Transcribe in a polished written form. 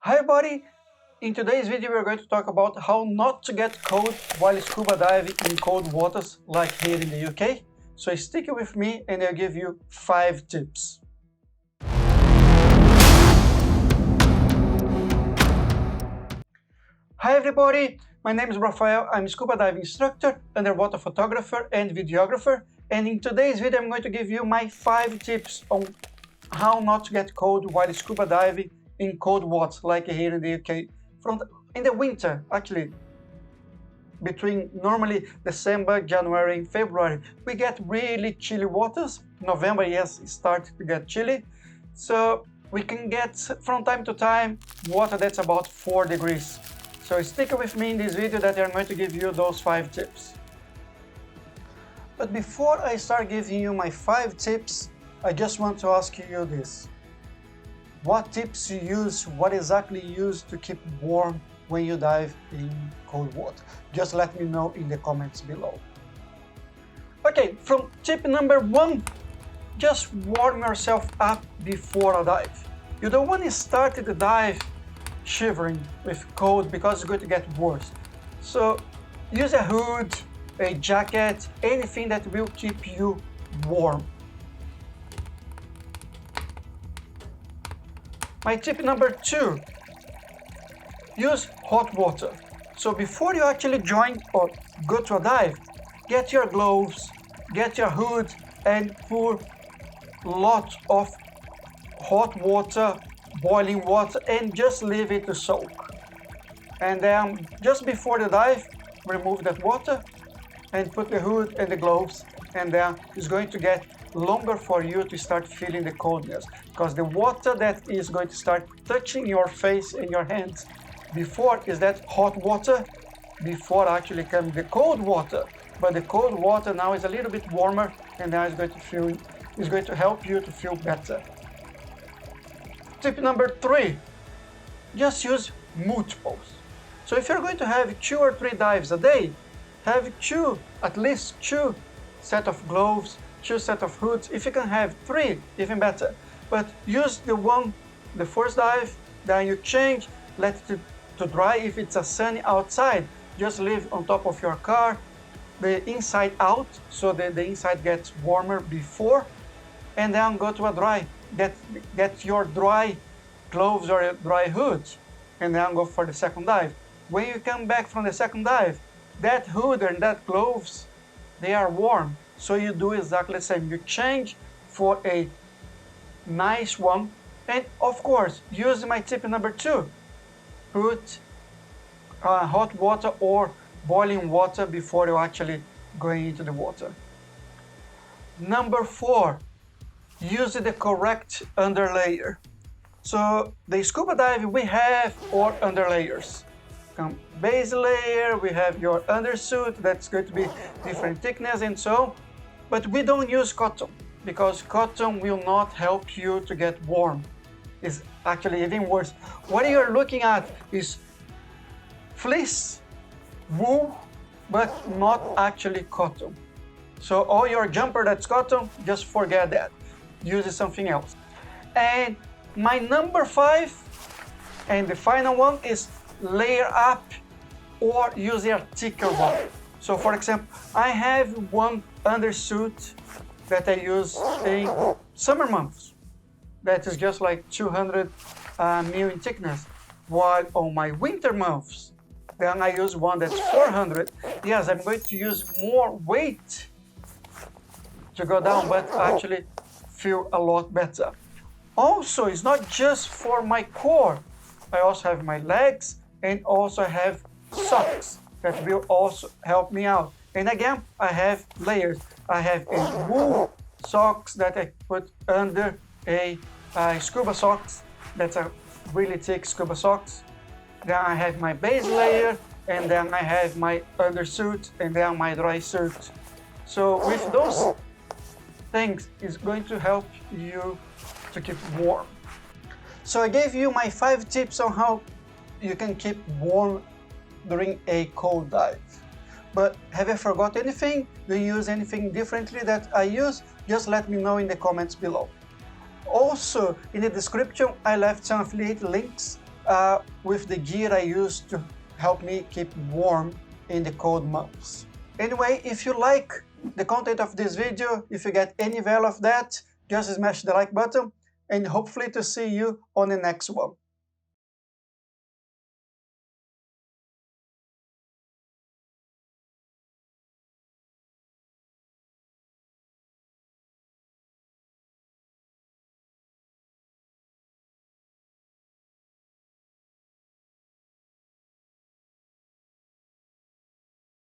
Hi everybody! In today's video we're going to talk about how not to get cold while scuba diving in cold waters like here in the UK. So stick with me and I'll give you 5 tips. Hi everybody! My name is Rafael, I'm a scuba diving instructor, underwater photographer and videographer, and in today's video I'm going to give you my 5 tips on how not to get cold while scuba diving in cold waters like here in the UK. In the winter, actually, between normally December, January and February, we get really chilly waters. November, yes, it starts to get chilly. So we can get from time to time water that's about 4 degrees. So stick with me in this video that I'm going to give you those 5 tips. But before I start giving you my 5 tips, I just want to ask you this. What tips you use, what exactly you use to keep warm when you dive in cold water? Just let me know in the comments below. Okay, from tip number 1, just warm yourself up before a dive. You don't want to start the dive shivering with cold because it's going to get worse. So use a hood, a jacket, anything that will keep you warm. My tip number 2, use hot water. So before you actually join or go to a dive, get your gloves, get your hood and pour lots of hot water, boiling water, and just leave it to soak. And then just before the dive, remove that water and put the hood and the gloves, and then it's going to get longer for you to start feeling the coldness, because the water that is going to start touching your face and your hands before is that hot water before actually comes the cold water. But the cold water now is a little bit warmer, and now it's going to help you to feel better. Tip number 3, just use multiples. So if you're going to have 2 or 3 dives a day, have at least two set of gloves, 2 set of hoods. If you can have 3, even better. But use the first dive, then you change, let it to dry. If it's a sunny outside, just leave on top of your car, the inside out, so that the inside gets warmer before, and then go to a dry. Get your dry gloves or a dry hood, and then go for the second dive. When you come back from the second dive, that hood and that gloves, they are warm. So you do exactly the same. You change for a nice one. And of course, use my tip number 2. Put hot water or boiling water before you actually go into the water. Number 4, use the correct underlayer. So the scuba diving, we have 4 underlayers. Base layer, we have your undersuit, that's going to be different thickness and so, but we don't use cotton because cotton will not help you to get warm. It's actually even worse. What you're looking at is fleece, wool, but not actually cotton. So all your jumper that's cotton, just forget that. Use something else. And my number 5 and the final one is layer up or use a thicker one. So for example, I have one undersuit that I use in summer months that is just like 200 mil in thickness, while on my winter months then I use one that's 400. Yes, I'm going to use more weight to go down, but actually feel a lot better. Also, it's not just for my core. I also have my legs and also have socks that will also help me out. And again, I have layers. I have a wool socks that I put under a scuba socks. That's a really thick scuba socks. Then I have my base layer, and then I have my undersuit, and then my dry suit. So with those things, it's going to help you to keep warm. So I gave you my 5 tips on how you can keep warm during a cold dive. But have I forgot anything? Do you use anything differently that I use? Just let me know in the comments below. Also, in the description, I left some affiliate links with the gear I use to help me keep warm in the cold months. Anyway, if you like the content of this video, if you get any value of that, just smash the like button and hopefully to see you on the next one.